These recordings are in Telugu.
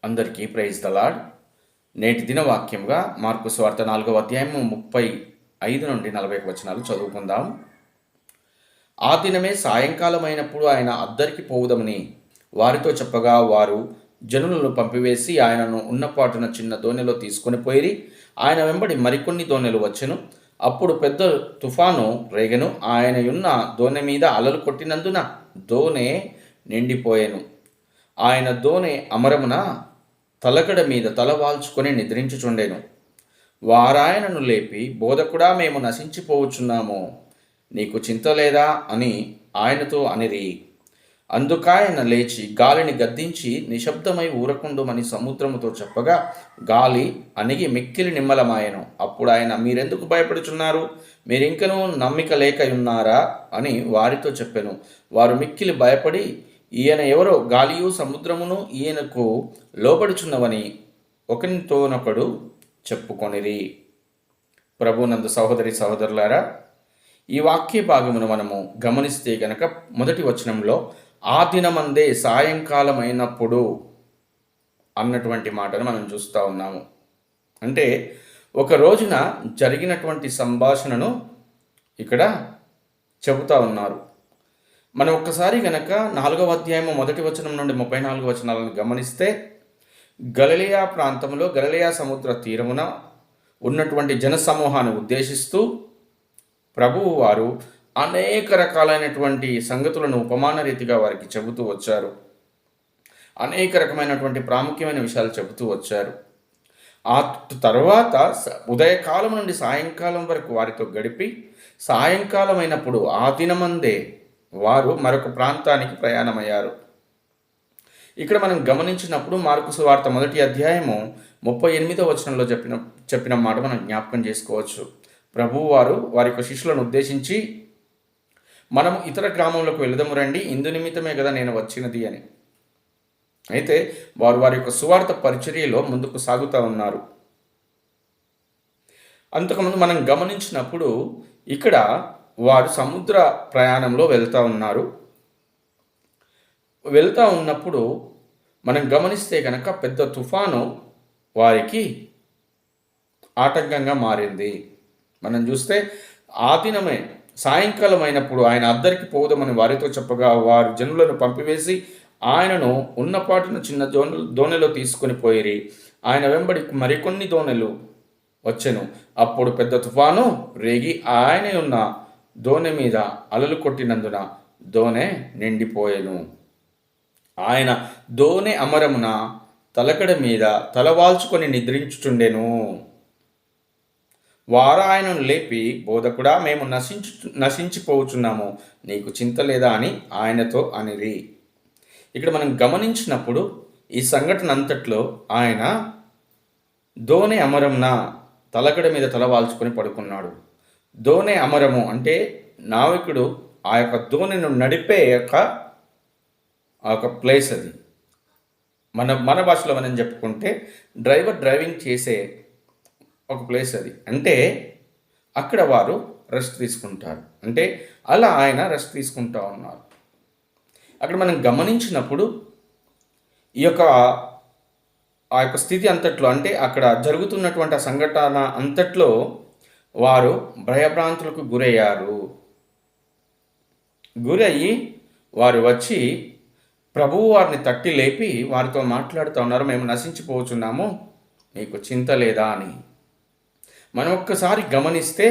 అందరికీ ప్రైజ్ ద లార్డ్. నేటి దిన వాక్యంగా మార్కు సువార్త 4వ అధ్యాయము 35 నుండి 40 వచనాలు చదువుకుందాం. ఆ దినమే సాయంకాలమైనప్పుడు ఆయన అద్దరికి పోవుదమని వారితో చెప్పగా వారు జనులను పంపివేసి ఆయనను ఉన్నపాటున చిన్న దోణిలో తీసుకొని పోయి ఆయన వెంబడి మరికొన్ని దోణెలు వచ్చెను. అప్పుడు పెద్ద తుఫాను రేగెను. ఆయనయున్న దోణె మీద అలలు కొట్టినందున దోణె నిండిపోయెను. ఆయన దోణె అమరమున తలకడ మీద తల వాల్చుకొని నిద్రించుచుండెను. వారాయనను లేపి, బోధకుడా, మేము నశించిపోవచ్చున్నాము, నీకు చింత లేదా అని ఆయనతో అనిరి. అందుకాయన లేచి గాలిని గద్దించి నిశ్శబ్దమై ఊరకుండుమని సముద్రముతో చెప్పగా గాలి అణిగి మిక్కిలి నిమ్మలమాయెను. అప్పుడు ఆయన, మీరెందుకు భయపడుచున్నారు? మీరింకనూ నమ్మిక లేకయున్నారా అని వారితో చెప్పెను. వారు మిక్కిలి భయపడి, ఈయన ఎవరో, గాలియు సముద్రమును ఈయనకు లోబడుచున్నవని ఒకరితోనొకడు చెప్పుకొనిరి. ప్రభునందు సహోదరి సహోదరులారా, ఈ వాక్య భాగమును మనము గమనిస్తే గనక మొదటి వచనంలో ఆ దినమందే సాయంకాలం అయినప్పుడు అన్నటువంటి మాటను మనం చూస్తూ ఉన్నాము. అంటే ఒక రోజున జరిగినటువంటి సంభాషణను ఇక్కడ చెబుతూ ఉన్నారు. మనం ఒక్కసారి గనక 4వ అధ్యాయము మొదటి వచనం నుండి 34 వచనాలను గమనిస్తే, గలిలయ ప్రాంతంలో గలిలయ సముద్ర తీరమున ఉన్నటువంటి జనసమూహాన్ని ఉద్దేశిస్తూ ప్రభువు వారు అనేక రకాలైనటువంటి సంగతులను ఉపమాన రీతిగా వారికి చెబుతూ వచ్చారు. అనేక రకమైనటువంటి ప్రాముఖ్యమైన విషయాలు చెబుతూ వచ్చారు. ఆ తర్వాత ఉదయకాలం నుండి సాయంకాలం వరకు వారితో గడిపి సాయంకాలం అయినప్పుడు ఆ దినమందే వారు మరొక ప్రాంతానికి ప్రయాణమయ్యారు. ఇక్కడ మనం గమనించినప్పుడు మార్కు సువార్త మొదటి అధ్యాయము 38వ వచనంలో చెప్పిన మాట మనం జ్ఞాపకం చేసుకోవచ్చు. ప్రభువు వారు వారి యొక్క శిష్యులను ఉద్దేశించి, మనము ఇతర గ్రామంలోకి వెళదాము రండి, ఇందు నిమిత్తమే కదా నేను వచ్చినది అని. అయితే వారు వారి యొక్క సువార్త పరిచర్యలో ముందుకు సాగుతూ ఉన్నారు. అంతకుముందు మనం గమనించినప్పుడు ఇక్కడ వారు సముద్ర ప్రయాణంలో వెళ్తూ ఉన్నారు. వెళ్తూ ఉన్నప్పుడు మనం గమనిస్తే కనుక పెద్ద తుఫాను వారికి ఆటంకంగా మారింది. మనం చూస్తే ఆ దినమే సాయంకాలం అయినప్పుడు ఆయన అద్దరికి పోదామని వారితో చెప్పగా వారు జనులను పంపివేసి ఆయనను ఉన్నపాటున చిన్న దోణిలో తీసుకొని పోయిరి. ఆయన వెంబడి మరికొన్ని దోణెలు వచ్చెను. అప్పుడు పెద్ద తుఫాను రేగి ఆయన ఉన్న దోణె మీద అలలు కొట్టినందున దోణె నిండిపోయెను. ఆయన దోణె అమరమున తలకడ మీద తలవాల్చుకొని నిద్రించుచుండెను. వారాయనను లేపి, బోధకుడా, మేము నశించిపోవచ్చున్నాము, నీకు చింత లేదా అని ఆయనతో అనిరి. ఇక్కడ మనం గమనించినప్పుడు ఈ సంఘటన అంతట్లో ఆయన దోణె అమరమున తలకడ మీద తలవాల్చుకొని పడుకున్నాడు. దోణె అమరము అంటే నావికుడు ఆ యొక్క దోణిను నడిపే ఒక ప్లేస్ అది. మన భాషలో మనం చెప్పుకుంటే డ్రైవర్ డ్రైవింగ్ చేసే ఒక ప్లేస్ అది. అంటే అక్కడ వారు రెస్ట్ తీసుకుంటారు. అంటే అలా ఆయన రెస్ట్ తీసుకుంటూ ఉన్నారు. అక్కడ మనం గమనించినప్పుడు ఈ యొక్క ఆ యొక్క స్థితి అంతట్లో, అంటే అక్కడ జరుగుతున్నటువంటి ఆ సంఘటన అంతట్లో వారు భయభ్రాంతులకు గురయ్యి వారు వచ్చి ప్రభువు వారిని తట్టి లేపి వారితో మాట్లాడుతూ ఉన్నారు, మేము నశించిపోతున్నాము, నీకు చింత లేదా అని. మనం ఒక్కసారి గమనిస్తే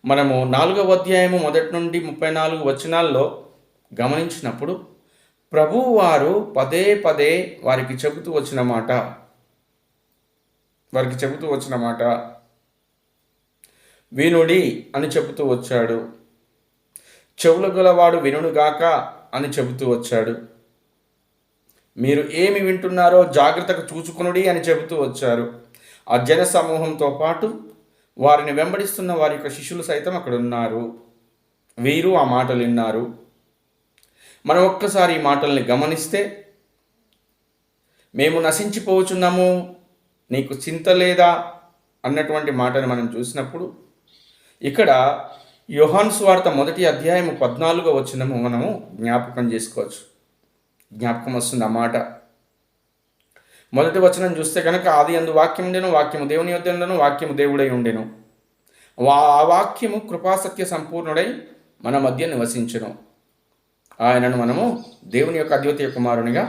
మనము 4వ అధ్యాయము మొదటి నుండి 34 వచనాల్లో గమనించినప్పుడు ప్రభువు వారు పదే పదే వారికి చెబుతూ వచ్చిన మాట వినుడి అని చెబుతూ వచ్చాడు. చెవులు గలవాడు వినుగాక అని చెబుతూ వచ్చాడు. మీరు ఏమి వింటున్నారో జాగ్రత్తగా చూచుకొనుడి అని చెబుతూ వచ్చారు. ఆ జన సమూహంతో పాటు వారిని వెంబడిస్తున్న వారి యొక్క శిష్యులు సైతం అక్కడ ఉన్నారు. వీరు ఆ మాటలు విన్నారు. మనం ఒక్కసారి ఈ మాటల్ని గమనిస్తే, మేము నశించిపోవచ్చున్నాము, నీకు చింత లేదా అన్నటువంటి మాటను మనం చూసినప్పుడు ఇక్కడ యోహాను సువార్త మొదటి అధ్యాయము 14వ వచనము మనము జ్ఞాపకం చేసుకోవచ్చు. జ్ఞాపకం వస్తుంది ఆ మాట. మొదటి వచనం చూస్తే కనుక ఆది యందు వాక్యం ఉండెను, వాక్యము దేవుని యొద్ద ఉండెను, వాక్యము దేవుడై ఉండెను. ఆ వాక్యము కృపాసత్య సంపూర్ణుడై మన మధ్య నివసించెను. ఆయనను మనము దేవుని యొక్క అద్వితీయ కుమారునిగా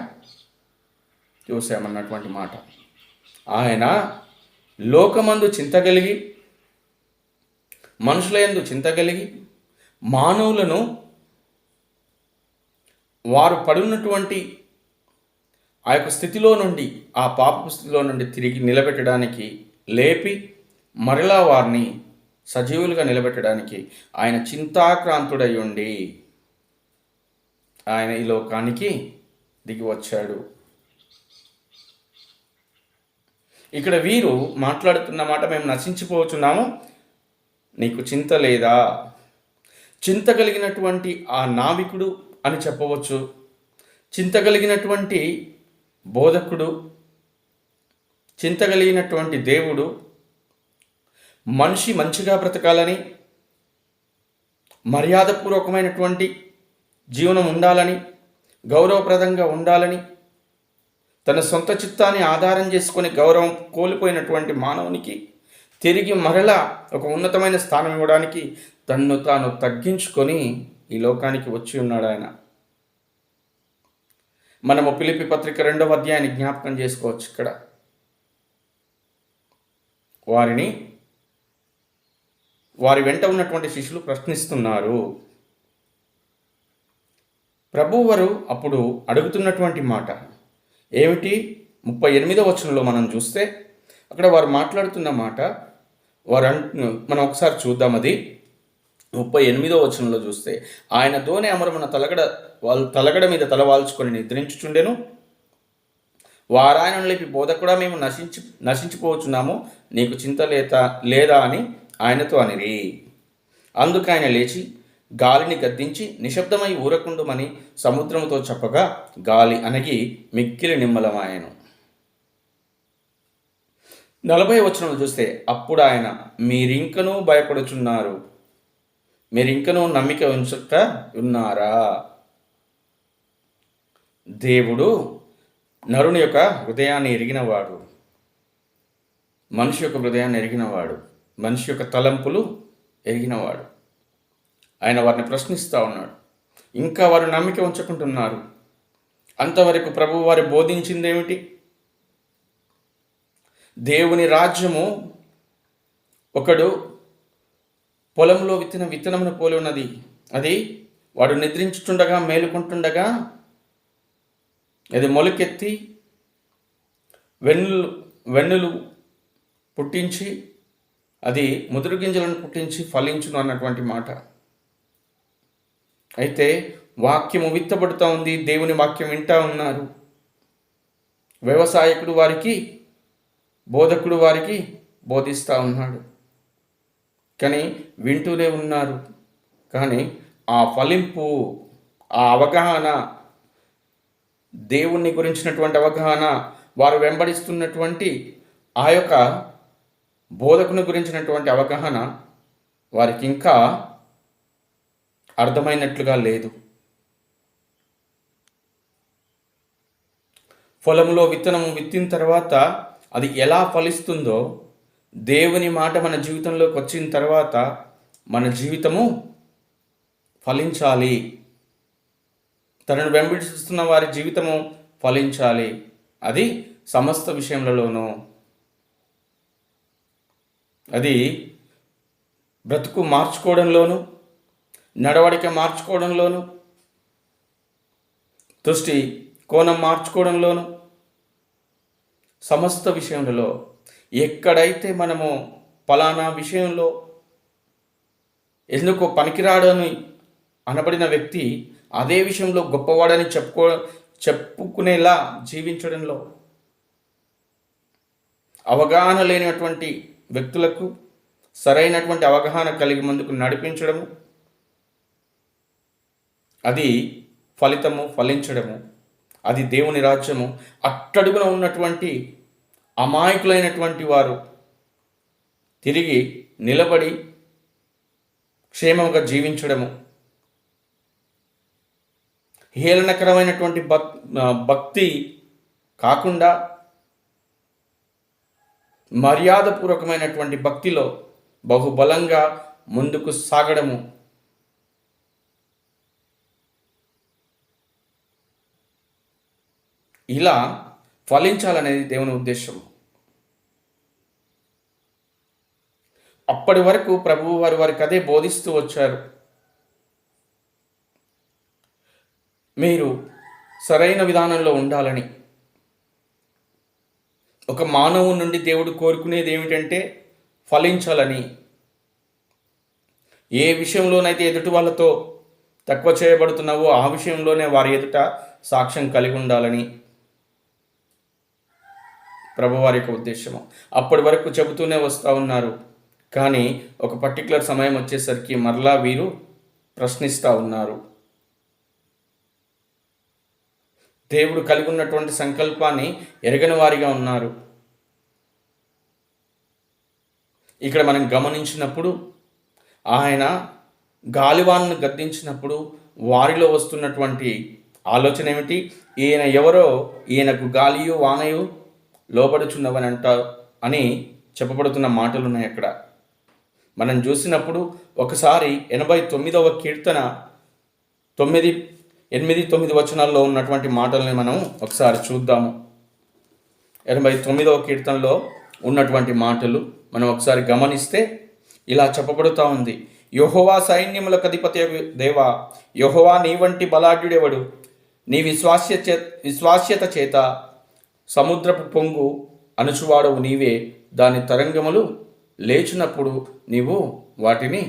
చూసామన్నటువంటి మాట. ఆయన లోకమందు చింతగలిగి, మనుషుల యందు చింతగలిగి, మానవులను వారు పడున్నటువంటి ఆ యొక్క స్థితిలో నుండి, ఆ పాపపు స్థితిలో నుండి తిరిగి నిలబెట్టడానికి, లేపి మరలా వారిని సజీవులుగా నిలబెట్టడానికి ఆయన చింతాక్రాంతుడై ఉండి ఆయన ఈ లోకానికి దిగి వచ్చాడు. ఇక్కడ వీరు మాట్లాడుతున్న మాట, మేము నశించిపోతున్నాము, నీకు చింత లేదా? చింత కలిగినటువంటి ఆ నావికుడు అని చెప్పవచ్చు, చింత కలిగినటువంటి బోధకుడు, చింత కలిగినటువంటి దేవుడు మనిషి మంచిగా బ్రతకాలని, మర్యాదపూర్వకమైనటువంటి జీవనం ఉండాలని, గౌరవప్రదంగా ఉండాలని, తన సొంత చిత్తాన్ని ఆధారం చేసుకొని గౌరవం కోల్పోయినటువంటి మానవునికి తిరిగి మరలా ఒక ఉన్నతమైన స్థానం ఇవ్వడానికి తన్ను తాను తగ్గించుకొని ఈ లోకానికి వచ్చి ఉన్నాడు ఆయన. మనము ఫిలిప్పీ పత్రిక 2వ అధ్యాయాన్ని జ్ఞాపకం చేసుకోవచ్చు. ఇక్కడ వారి వెంట ఉన్నటువంటి శిష్యులు ప్రశ్నిస్తున్నారు. ప్రభువారు అప్పుడు అడుగుతున్నటువంటి మాట ఏమిటి? 38వ వచనంలో మనం చూస్తే అక్కడ వారు మాట్లాడుతున్న మాట మనం ఒకసారి చూద్దాం. అది 38వ వచనంలో చూస్తే, ఆయన దోణి అమరమున తలగడ మీద తలవాల్చుకొని నిద్రించుచుండెను. వారాయనను లేపి, బోధకుడా, మేము నశించిపోతున్నాము, నీకు చింత లేదా అని ఆయనతో అనిరి. అందుకు ఆయన లేచి గాలిని గద్దించి నిశ్శబ్దమై ఊరకుండుమని సముద్రముతో చెప్పగా గాలి అనగి మిక్కిలి నిమ్మలమాయెను. 40వ వచనంలో చూస్తే, అప్పుడు ఆయన, మీరింకనూ భయపడుచున్నారు, మీరింకనూ నమ్మిక ఉంచుట ఉన్నారా? దేవుడు నరుని యొక్క హృదయాన్ని ఎరిగినవాడు, మనిషి యొక్క హృదయాన్ని ఎరిగినవాడు, మనిషి యొక్క తలంపులు ఎరిగినవాడు. ఆయన వారిని ప్రశ్నిస్తూ ఉన్నాడు. ఇంకా వారు నమ్మిక ఉంచుకుంటున్నారు. అంతవరకు ప్రభు వారు బోధించిందేమిటి? దేవుని రాజ్యము ఒకడు పొలంలో విత్తిన విత్తనమును పోలి ఉన్నది. అది వాడు నిద్రించుచుండగా, మేలుకుంటుండగా అది మొలకెత్తి వెన్నులు పుట్టించి, అది ముదురు గింజలను పుట్టించి ఫలించును అన్నటువంటి మాట. అయితే వాక్యము విత్తబడుతూ ఉంది, దేవుని వాక్యం వింటూ ఉన్నారు. వ్యవసాయకుడు వారికి, బోధకుడు వారికి బోధిస్తూ ఉన్నాడు. కానీ వింటూనే ఉన్నారు. కానీ ఆ ఫలింపు, ఆ అవగాహన, దేవుణ్ణి గురించినటువంటి అవగాహన, వారు వెంబడిస్తున్నటువంటి ఆ యొక్క బోధకుని గురించినటువంటి అవగాహన వారికి ఇంకా అర్థమైనట్లుగా లేదు. పొలంలో విత్తనము విత్తిన తర్వాత అది ఎలా ఫలిస్తుందో, దేవుని మాట మన జీవితంలోకి వచ్చిన తర్వాత మన జీవితము ఫలించాలి. తనను వెంబడిస్తున్న వారి జీవితము ఫలించాలి. అది సమస్త విషయములలోనూ. అది బ్రతుకు మార్చుకోవడంలోనూ, నడవడిక మార్చుకోవడంలోనూ, దృష్టి కోణం మార్చుకోవడంలోనూ, సమస్త విషయంలో ఎక్కడైతే మనము ఫలానా విషయంలో ఎందుకో పనికిరాడని అనబడిన వ్యక్తి అదే విషయంలో గొప్పవాడని చెప్పుకునేలా జీవించడంలో, అవగాహన లేనటువంటి వ్యక్తులకు సరైనటువంటి అవగాహన కలిగి ముందుకు నడిపించడము, అది ఫలించడము, అది దేవుని రాజ్యము. అట్టడుగున ఉన్నటువంటి అమాయకులైనటువంటి వారు తిరిగి నిలబడి క్షేమంగా జీవించడము, హేళనకరమైనటువంటి భక్తి కాకుండా మర్యాదపూర్వకమైనటువంటి భక్తిలో బహుబలంగా ముందుకు సాగడము, ఇలా ఫలించాలనేది దేవుని ఉద్దేశం. అప్పటి వరకు ప్రభువు వారికి అదే బోధిస్తూ వచ్చారు. మీరు సరైన విధానంలో ఉండాలని. ఒక మానవుని నుండి దేవుడు కోరుకునేది ఏమిటంటే ఫలించాలని. ఏ విషయంలోనైతే ఎదుటి వాళ్ళతో తక్కువ చేయబడుతున్నావో ఆ విషయంలోనే వారి ఎదుట సాక్ష్యం కలిగి ఉండాలని ప్రభువారి యొక్క ఉద్దేశము. అప్పటి వరకు చెబుతూనే వస్తూ ఉన్నారు, కానీ ఒక పర్టికులర్ సమయం వచ్చేసరికి మరలా వీరు ప్రశ్నిస్తూ ఉన్నారు. దేవుడు కలిగి ఉన్నటువంటి సంకల్పాన్ని ఎరగని వారిగా ఉన్నారు. ఇక్కడ మనం గమనించినప్పుడు ఆయన గాలివాన్ను గద్దించినప్పుడు వారిలో వస్తున్నటువంటి ఆలోచన ఏమిటి? ఈయన ఎవరో, ఈయనకు గాలియు వానయు లోబడుచున్నవని అంటారు అని చెప్పబడుతున్న మాటలు ఉన్నాయి అక్కడ. మనం చూసినప్పుడు ఒకసారి 89వ కీర్తన 8, 9 వచనాల్లో ఉన్నటువంటి మాటల్ని మనం ఒకసారి చూద్దాము. 89వ కీర్తనలో ఉన్నటువంటి మాటలు మనం ఒకసారి గమనిస్తే ఇలా చెప్పబడుతూ ఉంది. యెహోవా సైన్యములకు అధిపతి దేవా, యెహోవా నీ వంటి బలాఢ్యుడెవడు? నీ విశ్వాస్యత చేత సముద్రపు పొంగు అణుచువాడవు నీవే. దాని తరంగములు లేచినప్పుడు నీవు వాటిని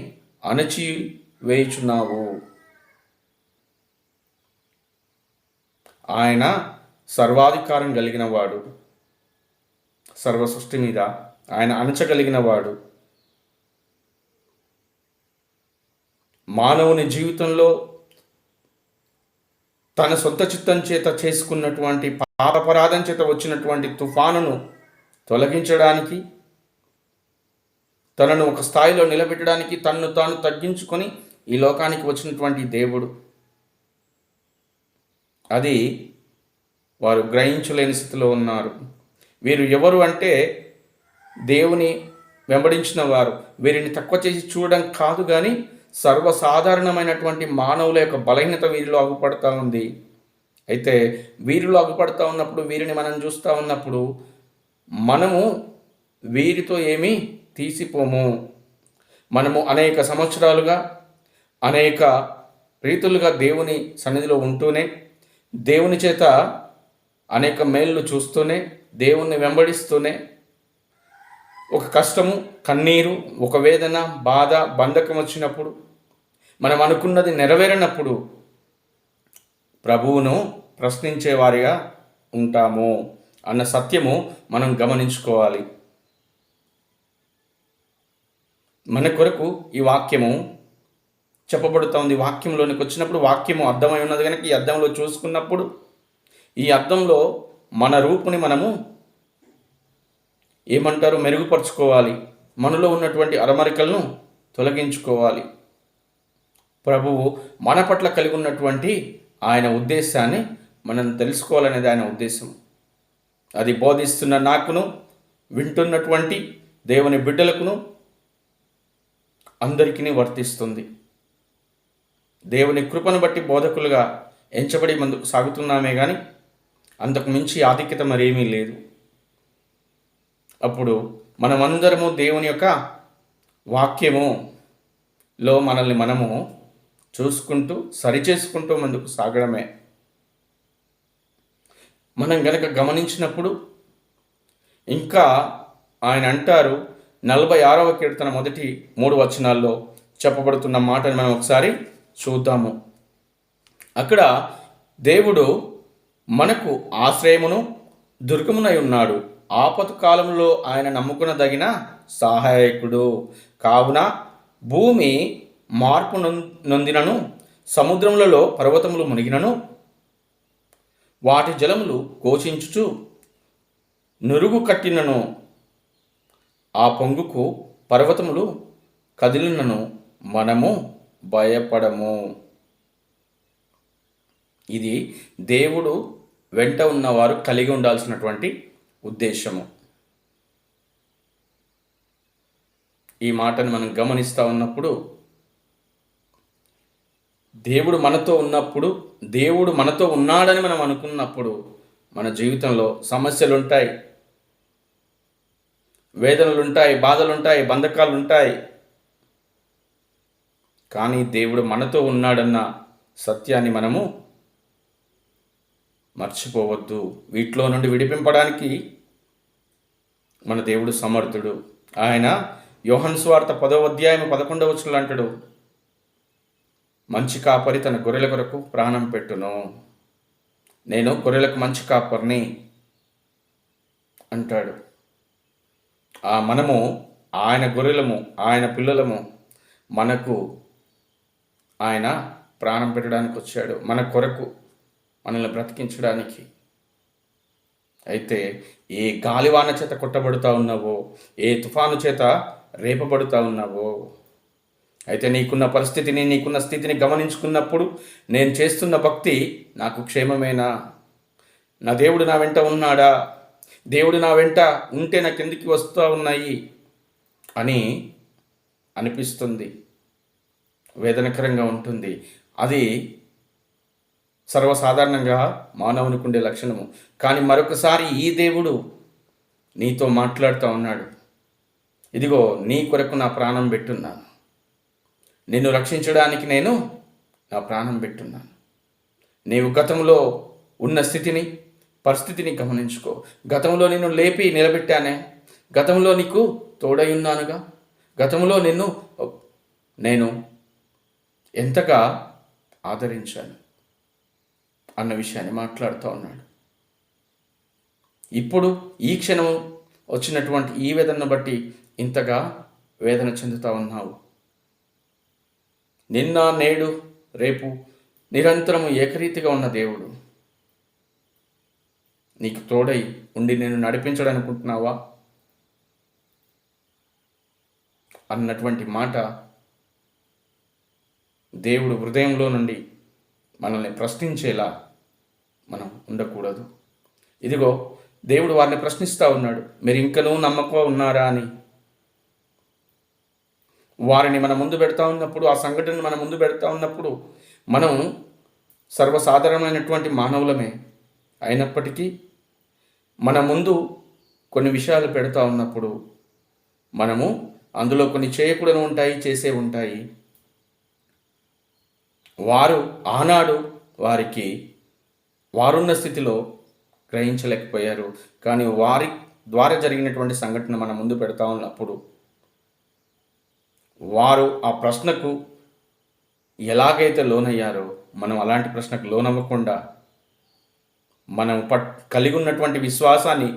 అణచి వేయుచున్నావు. ఆయన సర్వాధికారం కలిగిన వాడు. సర్వ సృష్టి మీద ఆయన అణచగలిగిన వాడు. మానవుని జీవితంలో తన సొంత చిత్తం చేత చేసుకున్నటువంటి పాపపరాధం చేత వచ్చినటువంటి తుఫానును తొలగించడానికి, తనను ఒక స్థాయిలో నిలబెట్టడానికి తన్ను తాను తగ్గించుకొని ఈ లోకానికి వచ్చినటువంటి దేవుడు. అది వారు గ్రహించలేని స్థితిలో ఉన్నారు. వీరు ఎవరు అంటే దేవుని వెంబడించిన వారు. వీరిని తక్కువ చేసి చూడడం కాదు, కానీ సర్వసాధారణమైనటువంటి మానవుల యొక్క బలహీనత వీరిలో అగుపడుతూ ఉంది. అయితే వీరిలో అగుపడుతూ ఉన్నప్పుడు, వీరిని మనం చూస్తూ ఉన్నప్పుడు మనము వీరితో ఏమీ తీసిపోము. మనము అనేక సంవత్సరాలుగా అనేక రీతులుగా దేవుని సన్నిధిలో ఉంటూనే, దేవుని చేత అనేక మేళ్ళు చూస్తూనే, దేవుణ్ణి వెంబడిస్తూనే, ఒక కష్టము, కన్నీరు, ఒక వేదన, బాధ, బంధకం వచ్చినప్పుడు, మనం అనుకున్నది నెరవేరినప్పుడు ప్రభువును ప్రశ్నించేవారిగా ఉంటాము అన్న సత్యము మనం గమనించుకోవాలి. మన కొరకు ఈ వాక్యము చెప్పబడుతోంది. వాక్యంలోనికి వచ్చినప్పుడు వాక్యము అర్థమై ఉన్నది కనుక ఈ అద్దంలో చూసుకున్నప్పుడు, ఈ అద్దంలో మన రూపుని మనము మెరుగుపరుచుకోవాలి. మనలో ఉన్నటువంటి అరమరికలను తొలగించుకోవాలి. ప్రభువు మన పట్ల కలిగి ఉన్నటువంటి ఆయన ఉద్దేశాన్ని మనం తెలుసుకోవాలనేది ఆయన ఉద్దేశం. అది బోధిస్తున్న నాకును, వింటున్నటువంటి దేవుని బిడ్డలకును అందరికీ వర్తిస్తుంది. దేవుని కృపను బట్టి బోధకులుగా ఎంచబడి ముందుకు సాగుతున్నామే కానీ అంతకు మించి ఆధిక్యత మరేమీ లేదు. అప్పుడు మనమందరము దేవుని యొక్క వాక్యములో మనల్ని మనము చూసుకుంటూ సరిచేసుకుంటూ ముందుకు సాగడమే. మనం గనక గమనించినప్పుడు ఇంకా ఆయన అంటారు, 46వ కీర్తన మొదటి 3 వచనాల్లో చెప్పబడుతున్న మాటను మనం ఒకసారి చూద్దాము. అక్కడ దేవుడు మనకు ఆశ్రయమును దుర్గమునై ఉన్నాడు. ఆపత్తు కాలంలో ఆయన నమ్ముకునదగిన సహాయకుడు. కావున భూమి మార్పు నొందినను, సముద్రములలో పర్వతములు మునిగినను, వాటి జలములు ఘోషించుచు నురుగు కట్టినను, ఆ పొంగుకు పర్వతములు కదిలినను మనము భయపడము. ఇది దేవుడు వెంట ఉన్నవారు కలిగి ఉండాల్సినటువంటి ఉద్దేశము. ఈ మాటను మనం గమనిస్తూ ఉన్నప్పుడు దేవుడు మనతో ఉన్నప్పుడు, దేవుడు మనతో ఉన్నాడని మనం అనుకున్నప్పుడు మన జీవితంలో సమస్యలుంటాయి, వేదనలుంటాయి, బాధలుంటాయి, బంధకాలుంటాయి. కానీ దేవుడు మనతో ఉన్నాడన్న సత్యాన్ని మనము మర్చిపోవద్దు. వీటిలో నుండి విడిపింపడానికి మన దేవుడు సమర్థుడు. ఆయన యోహాను సువార్త 10వ అధ్యాయం 11వ వచనంలో అంటాడు, మంచి కాపరి తన గొర్రెల కొరకు ప్రాణం పెట్టును. నేను గొర్రెలకు మంచి కాపరిని అంటాడు. మనము ఆయన గొర్రెలము, ఆయన పిల్లలము. మనకు ఆయన ప్రాణం పెట్టడానికి వచ్చాడు, మన కొరకు మనల్ని బ్రతికించడానికి. అయితే ఏ గాలివాన చేత కొట్టబడుతూ ఉన్నావో, ఏ తుఫాను చేత రేపబడుతూ ఉన్నావో, అయితే నీకున్న పరిస్థితిని, నీకున్న స్థితిని గమనించుకున్నప్పుడు నేను చేస్తున్న భక్తి నాకు క్షేమమేనా? నా దేవుడు నా వెంట ఉన్నాడా? దేవుడు నా వెంట ఉంటే నాకు ఎందుకు వస్తూ ఉన్నాయి అని అనిపిస్తుంది, వేదనకరంగా ఉంటుంది. అది సర్వసాధారణంగా మానవునికి ఉండే లక్షణము. కానీ మరొకసారి ఈ దేవుడు నీతో మాట్లాడుతూ ఉన్నాడు. ఇదిగో నీ కొరకు నా ప్రాణం పెట్టున్నాను, నిన్ను రక్షించడానికి నేను నా ప్రాణం పెట్టున్నాను. నీవు గతంలో ఉన్న స్థితిని, పరిస్థితిని గమనించుకో. గతంలో నిన్ను లేపి నిలబెట్టానే, గతంలో నీకు తోడై ఉన్నానుగా, గతంలో నేను ఎంతగా ఆదరించాను అన్న విషయాన్ని మాట్లాడుతూ ఉన్నాడు. ఇప్పుడు ఈ క్షణం వచ్చినటువంటి ఈ వేదనను బట్టి ఇంతగా వేదన చెందుతూ ఉన్నావు. నిన్న, నేడు, రేపు నిరంతరము ఏకరీతిగా ఉన్న దేవుడు నీకు తోడై ఉండి నేను నడిపించడానుకుంటున్నావా అన్నటువంటి మాట దేవుడు హృదయంలో నుండి మనల్ని ప్రశ్నించేలా మనం ఉండకూడదు. ఇదిగో దేవుడు వారిని ప్రశ్నిస్తూ ఉన్నాడు, మీరు ఇంకనూ నమ్మకం ఉన్నారా అని. వారిని మన ముందు పెడతా ఉన్నప్పుడు, ఆ సంఘటనను మన ముందు పెడతా ఉన్నప్పుడు, మనం సర్వసాధారణమైనటువంటి మానవులమే అయినప్పటికీ మన ముందు కొన్ని విషయాలు పెడతా ఉన్నప్పుడు మనము అందులో కొన్ని చేయకూడని ఉంటాయి, చేసే ఉంటాయి. వారు ఆనాడు వారున్న స్థితిలో గ్రహించలేకపోయారు. కానీ వారి ద్వారా జరిగినటువంటి సంఘటన మన ముందు పెడతా ఉన్నప్పుడు వారు ఆ ప్రశ్నకు ఎలాగైతే లోనయ్యారో మనం అలాంటి ప్రశ్నకు లోనవ్వకుండా మనం కలిగి ఉన్నటువంటి విశ్వాసాన్ని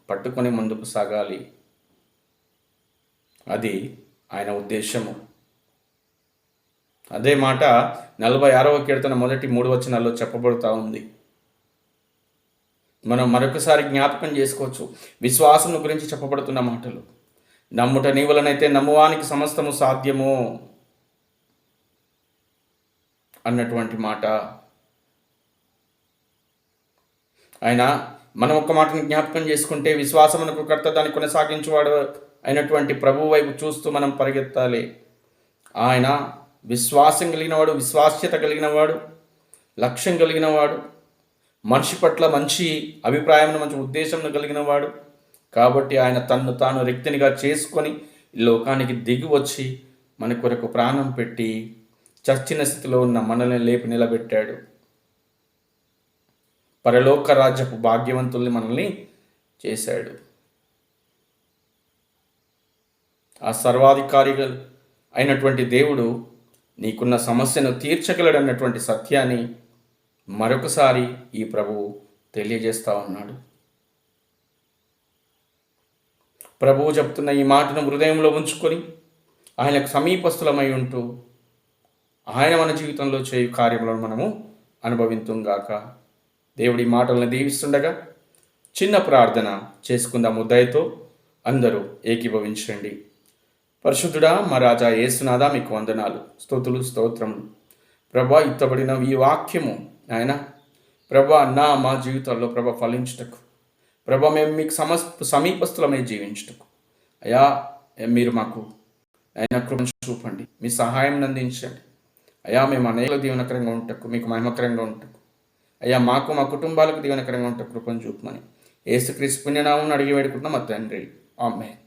పట్టుకొని ముందుకు సాగాలి. అది ఆయన ఉద్దేశము. అదే మాట 46వ కీర్తన మొదటి 3 వచనాల్లో చెప్పబడుతూ ఉంది. మనం మరొకసారి జ్ఞాపకం చేసుకోవచ్చు. విశ్వాసం గురించి చెప్పబడుతున్న మాటలు, నమ్ముట నీ వలనైతే నమ్మువానికి సమస్తము సాధ్యము అన్నటువంటి మాట. ఆయన మనం ఒక మాటను జ్ఞాపకం చేసుకుంటే, విశ్వాసమునకు కర్త దాన్ని కొనసాగించేవాడు అయినటువంటి ప్రభువు వైపు చూస్తూ మనం పరిగెత్తాలి. ఆయన విశ్వాసం కలిగినవాడు, విశ్వాస్యత కలిగినవాడు, లక్ష్యం కలిగినవాడు, మనిషి పట్ల మంచి అభిప్రాయం, మంచి ఉద్దేశం కలిగినవాడు. కాబట్టి ఆయన తన్ను తాను రిక్తినిగా చేసుకొని లోకానికి దిగి వచ్చి మన కొరకు ప్రాణం పెట్టి చచ్చిన స్థితిలో ఉన్న మనల్ని లేపి నిలబెట్టాడు. పరలోక రాజ్యపు భాగ్యవంతుల్ని మనల్ని చేశాడు. ఆ సర్వాధికారిగా అయినటువంటి దేవుడు నీకున్న సమస్యను తీర్చగలడన్నటువంటి సత్యాన్ని మరొకసారి ఈ ప్రభువు తెలియజేస్తూ ఉన్నాడు. ప్రభువు చెప్తున్న ఈ మాటను హృదయంలో ఉంచుకొని ఆయనకు సమీపస్థులమై ఉంటూ ఆయన మన జీవితంలో చేయు కార్యములను మనము అనుభవింతుగాక. దేవుడి మాటలను దీవిస్తుండగా చిన్న ప్రార్థన చేసుకుందాము. దయతో అందరూ ఏకీభవించండి. పరిశుద్ధుడా, మా రాజా యేసునాథా, మీకు వందనాలు, స్తుతులు, స్తోత్రములు. ప్రభా, ఇత్తబడిన ఈ వాక్యము ఆయన ప్రభా మా జీవితాల్లో ప్రభా ఫలించుటకు, ప్రభా మేము మీకు సమీపస్థులమై జీవించుటకు అయ్యా మీరు మాకు ఆయన కృపను చూపండి, మీ సహాయం అందించండి అయ్యా. మేము అనేక దీవెనకరంగా ఉంటకు, మీకు మహిమకరంగా ఉంటకు అయ్యా, మాకు మా కుటుంబాలకు దీవెనకరంగా ఉంటకు కృపను చూపమని యేసుక్రీస్తు పుణ్యనామమున అడిగి వేడుకుంటున్నాం మా తండ్రి. ఆమేన్.